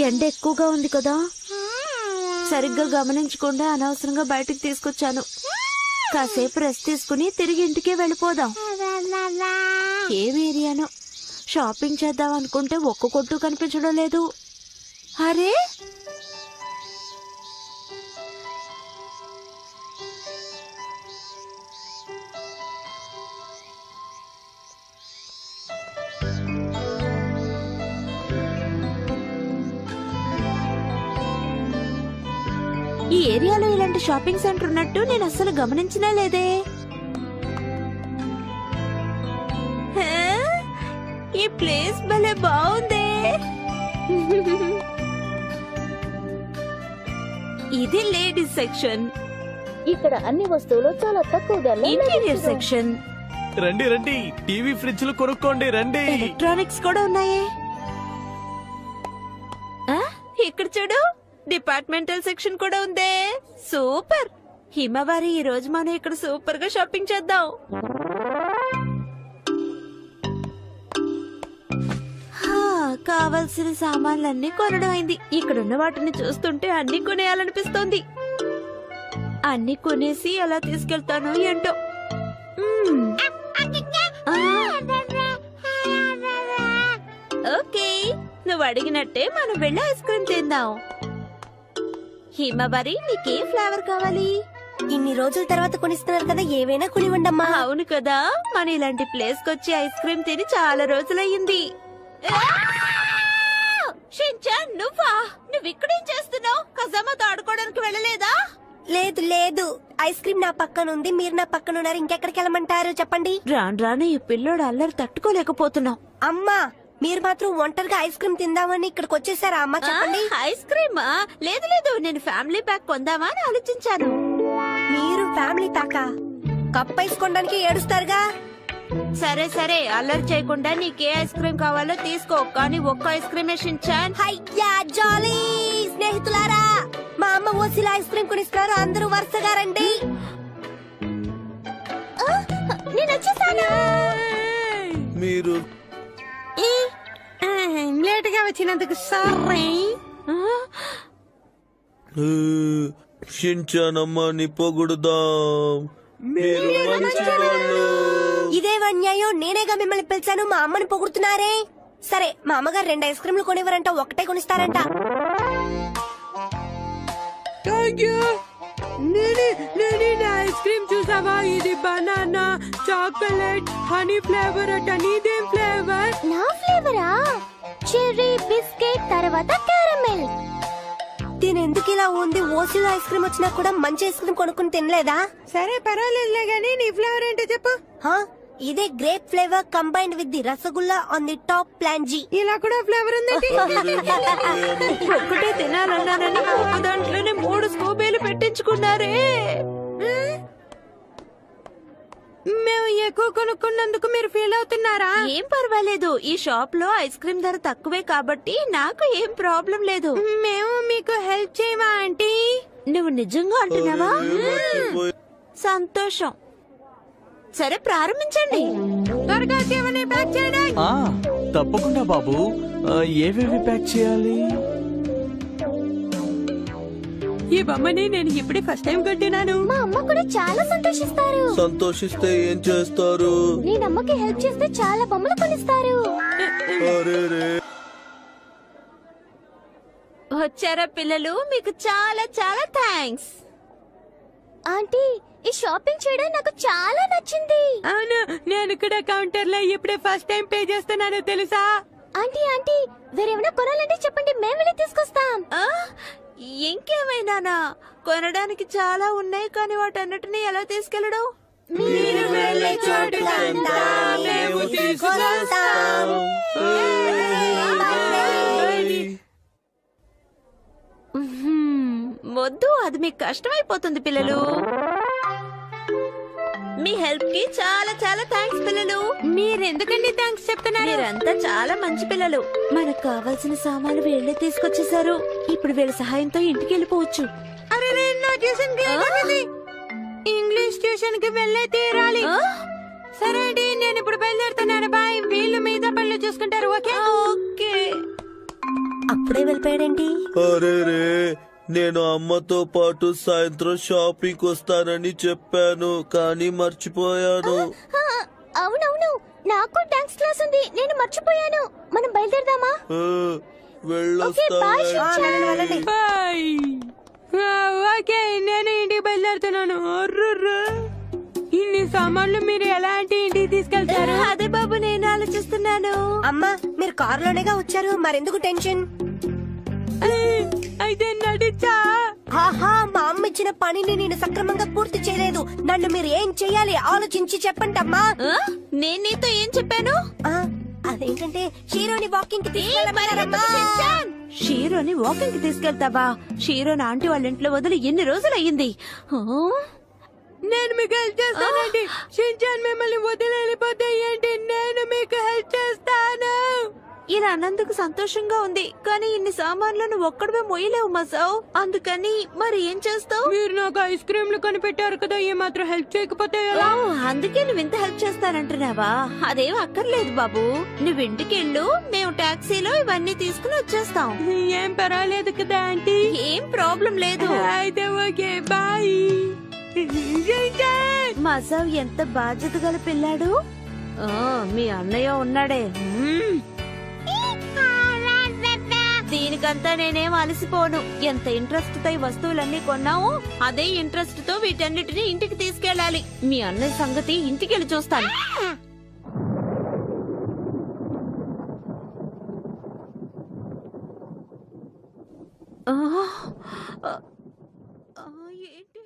ఎండ ఎక్కువగా ఉంది కదా, సరిగ్గా గమనించకుండా అనవసరంగా బయటికి తీసుకొచ్చాను. కాసేపు రెస్ట్ తీసుకుని తిరిగి ఇంటికి వెళ్ళిపోదాం. ఏం ఏరియానో షాపింగ్ చేద్దాం అనుకుంటే ఒక్క కొట్టు కనిపించడం లేదు. అరే, ఈ ఏరియాలో ఇలాంటి షాపింగ్ సెంటర్ ఉన్నట్టు నేను అస్సలు గమనించనే లేదే. ఈ ప్లేస్ భలే బాగుందే. ఇది లేడీస్ సెక్షన్. ఇక్కడ అన్ని వస్తువులు చాలా తక్కువ ధరలో ఇంటీరియర్ సెక్షన్. రండి రండి, టీవీ ఫ్రిడ్జ్లు కొనుక్కోండి రండి. ఎలక్ట్రానిక్స్ కూడా ఉన్నాయే. ఇక్కడ చూడు, డిపార్ట్మెంటల్ సెక్షన్ కూడా ఉందే. సూపర్. హిమవారి, ఈ రోజు మనం ఇక్కడ సూపర్ గా షాపింగ్ చేద్దాం. కావలసిన సామాన్లన్నీ కొనడం అయింది. ఇక్కడున్న వాటిని చూస్తుంటే అన్ని కొనేయాలనిపిస్తోంది. అన్ని కొనేసి ఎలా తీసుకెళ్తానో ఏంటో. ఓకే, నువ్వు అడిగినట్టే మనం వెళ్ళి ఐస్ క్రీమ్ తిందాం. హిమబరి, నీకే ఫ్లేవర్ కావాలి? ఇన్ని రోజుల తర్వాత కొనిస్తున్నారు కదా, ఏవైనా కొనివ్వండమ్మా. అవును కదా, మన ఇలాంటి ప్లేస్ కొచ్చి ఐస్ క్రీమ్ తిని చాలా రోజులయ్యింది. షిన్చాన్, నువ్వు ఇక్కడేం చేస్తున్నావు? కజామాతో ఆడుకోవడానికి వెళ్ళలేదా? లేదు లేదు, ఐస్ క్రీమ్ నా పక్కన ఉంది, మీరు నా పక్కన ఉన్నారు, ఇంకెక్కడికి వెళ్ళమంటారు చెప్పండి. రాను ఈ పిల్లోడు అల్లరి తట్టుకోలేకపోతున్నాం. అమ్మా, మీరు మాత్రం ఒంటరిగా ఐస్ క్రీమ్ తిందామని ఇక్కడికి వచ్చేసారా అమ్మా? చెప్పండి. ఐస్ క్రీమా? లేదు లేదు, నేను ఫ్యామిలీ ప్యాక్ కొందామా అని ఆలోచించాను. మీరు ఫ్యామిలీ ప్యాకా? కప్ వేసుకోవడానికి ఏడుస్తారుగా. సరే సరే, అల్లరి చేయకుండా నీకే ఐస్ క్రీమ్ కావాలో తీసుకో, కానీ ఒక్క ఐస్ క్రీమే షిన్చాన్. హయ్యా జాలీ స్నేహితులారా, మా అమ్మ ఓసిలా ఐస్ క్రీమ్ కొనిస్తారు, అందరూ వరుసగా రండి. నేను వచ్చేసాను. మీరు లేట్ గా వచ్చినందుకు సారీ. షిన్చానమ్మని పొగుడుదాం. మీరు మంచివాళ్ళు. ఇదే అన్యాయం, నేనేగా మిమ్మల్ని పిలిచాను, మా అమ్మని పొగుడుతున్నారే. సరే, మా అమ్మగారు 2 ఐస్ క్రీమ్లు కొనివ్వరంట, ఒకటే కొనిస్తారంట. ఐస్ క్రీమ్ చూసావా? ఇది బనానా, చాక్లెట్, హనీ ఫ్లేవర్ అట. నీదేం ఫ్లేవర్? నా ఫ్లేవరా? చెర్రీ, బిస్కెట్, తర్వాత క్యారమెల్. దీని ఎందుకు ఇలా ఉంది? ఓసిలో ఐస్ క్రీమ్ వచ్చినా కూడా మంచి ఐస్ క్రీమ్ కొనుక్కుని తినలేదా? సరే పర్వాలేదులే గానీ నీ ఫ్లేవర్ ఏంటో చెప్పు. ఇదే grape flavour combined with the rasgulla on the top ప్లాంజీ. ఇలా కూడా ఫ్లేవర్ ఉంది. ఒక్కటే తినాలన్నానని ఒక్క దాంట్లోనే 3 స్కూబీలు పెట్టించుకున్నారే. మేము ఎక్కువ కొనుక్కున్నందుకు మీరు ఫీల్ అవుతున్నారా? ఏం పర్వాలేదు, ఈ షాప్ లో ఐస్ క్రీమ్ ధర తక్కువే కాబట్టి నాకు ఏం ప్రాబ్లం లేదు. మేము మీకు హెల్ప్ చేయవా ఆంటీ? నువ్వు నిజంగా అంటున్నావా? సంతోషం. సరే, ప్రారంభించండి. త్వరగా ఏమని ప్యాక్ చేయండి. తప్పకుండా బాబు. ఏవేవి ప్యాక్ చేయాలి? ఈ బొమ్మని నేను ఇప్పుడే ఫస్ట్ టైం కట్టినాను. మా అమ్మ కూడా చాలా సంతోషిస్తారు. సంతోషిస్తే ఏం చేస్తారు? నేను అమ్మకి హెల్ప్ చేస్తే చాలా బొమ్మలు కొనిస్తారు. వచ్చారా పిల్లలు? మీకు చాలా చాలా థ్యాంక్స్. ఆంటీ, ఈ షాపింగ్ చేయడం నాకు చాలా నచ్చింది. అవును, నేను కూడా కౌంటర్ లో ఇప్పుడే ఫస్ట్ టైం పే చేస్తున్నాను తెలుసా? ఆంటీ ఆంటీ, వేరేమైనా కొనాలంటే చెప్పండి, మేము వెళ్ళి తీసుకొస్తాం. ఇంకేమైనా? కొనడానికి చాలా ఉన్నాయి, కానీ వాటన్నిటిని ఎలా తీసుకెళ్ళడం? మీరు వెళ్ళే చోటుకంతా మేము తీసుకొస్తాం. వద్దు, అది మీకు కష్టమైపోతుంది పిల్లలు. మీ హెల్ప్ కి చాలా చాలా థ్యాంక్స్ పిల్లలు. మీరెందుకండి థ్యాంక్స్ చెప్తున్నారు? మీరంతా చాలా మంచి పిల్లలు. మనకు కావాల్సిన సామాన్లు వీళ్ళే తీసుకొచ్చేసారు. ఇప్పుడు వీళ్ళ సహాయంతో ఇంటికి వెళ్ళిపోవచ్చు. అరే, నా ట్యూషన్ కి ఇంగ్లీష్ ట్యూషన్ కి వెళ్ళే తీరాలి. సరే అండి, నేను ఇప్పుడు బయలుదేరుతున్నాను. బాయ్. వీళ్ళు మీద పనులు చూసుకుంటారు. ఓకే. అప్పుడే వెళ్ళిపోయాడేంటి? అరే రే, నేను అమ్మతో పాటు సాయంత్రం షాపింగ్ వస్తానని చెప్పాను కానీ మర్చిపోయాను. అవునవును, నాకు డాన్స్ క్లాస్ ఉంది, నేను మర్చిపోయాను. మనం బయలుదేరదామా? ఆ, వెళ్ళొస్తానండి. బాయ్. ఓకే, నేను ఇంటికి బయలుదేరుతున్నాను. అర్రుర్రు. ఇన్ని సామాన్లు మీరు ఎలాంటి ఇంటికి తీసుకెళ్తారు? అదే బాబు నేను ఆలోచిస్తున్నాను. అమ్మా, మీరు కారులోనేగా వచ్చారు, మరెందుకు టెన్షన్? అయితే నడిచా. ఆహా, మా అమ్మ ఇచ్చిన పనిని నేను సక్రమంగా పూర్తి చేయలేదు. నన్ను మీరు ఏం చెయ్యాలి ఆలోచించి చెప్పండి అమ్మా. ఆ? నేను నీతో ఏం చెప్పాను? ఆ, అదేంటంటే షీరోని వాకింగ్ కి తీసుకెళ్ళమన్నారమ్మా. షీరోని వాకింగ్ కి తీసుకెళ్తావా? షీరోని ఆంటీ వాళ్ళ ఇంట్లో వదిలి ఎన్ని రోజులు అయ్యింది? ఆ? నేను మీకు హెల్ప్ చేస్తానండి. షించాన్ మిమ్మల్ని వదిలి వెళ్ళిపోతే ఏంటి, నేను మీకు హెల్ప్ చేస్తాను. ఇలా అన్నందుకు సంతోషంగా ఉంది, కానీ ఇన్ని సామాన్లను ఒక్కడమే మొయ్యలేవు మసావ్. అందుకని మరి ఏం చేస్తావు? మీరు నాకు ఐస్ క్రీమ్లు కనిపెట్టారు కదా, ఏ మాత్రం హెల్ప్ చేయకపోతే ఎలా? అందుకే నువ్వు ఇంత హెల్ప్ చేస్తానంటున్నావా? అదేం అక్కర్లేదు బాబు, నువ్వు ఇంటికెళ్ళు, మేము టాక్సీలో ఇవన్నీ తీసుకుని వచ్చేస్తాం. ఏం పర్వాలేదు కదా ఆంటీ? ఏం ప్రాబ్లం లేదు. అయితే ఓకే, బాయ్. మసావ్ ఎంత బాధ్యత గల పిల్లాడు. ఆ, మీ అన్నయ్య ఉన్నాడే. దీనికంతా నేనేం అలసిపోను. ఎంత ఇంట్రెస్ట్ తో ఈ వస్తువులన్నీ కొన్నావు, అదే ఇంట్రెస్ట్ తో వీటన్నిటిని ఇంటికి తీసుకెళ్ళాలి. మీ అన్నయ్య సంగతి ఇంటికెళ్ళి చూస్తాను. ఏంటి